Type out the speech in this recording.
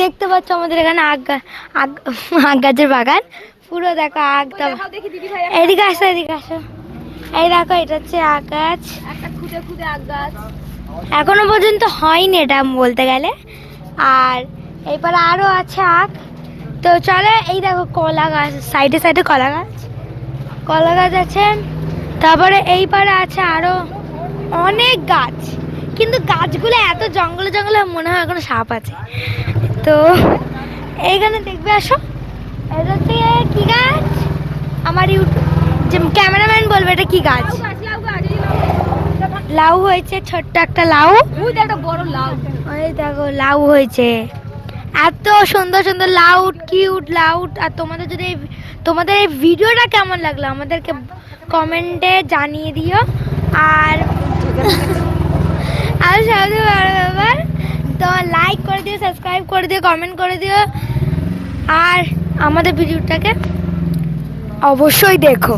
দেখতে পাচ্ছ আমাদের এখানে আগ গাছের বাগান পুরো। দেখো আগ, এদিকে আসো এদিকে আসো। এই দেখো এটা হচ্ছে আগ গাছ, একটা খুদে খুদে আগ গাছ। এখনো পর্যন্ত হয়নি এটা বলতে গেলে। আর এইবার আরো আছে আগ। তো চলে, এই দেখো কলা গাছ, সাইডে সাইডে কলা গাছ আছে। তারপরে এই পারে আছে আরো অনেক গাছ, কিন্তু গাছগুলো এত জঙ্গলে জঙ্গলে মনে হয় কোনো সাপ আছে। তো এইখানে দেখবে, আসো। এটা হচ্ছে কি গাছ? আমার যে ক্যামেরাম্যান বলবে এটা কি গাছ? লাউ হয়েছে, ছোট্ট একটা লাউ। একটা বড় লাউ, ওই দেখো লাউ হয়েছে। এত সুন্দর সুন্দর লাউ, কিউট লাউ। আর তোমাদের এই ভিডিওটা কেমন লাগলো আমাদেরকে কমেন্টে জানিয়ে দিও। আর সবচেয়ে বড় ব্যাপার, তো লাইক করে দিও, সাবস্ক্রাইব করে দিও, কমেন্ট করে দিও। আর আমাদের ভিডিওটাকে অবশ্যই দেখো।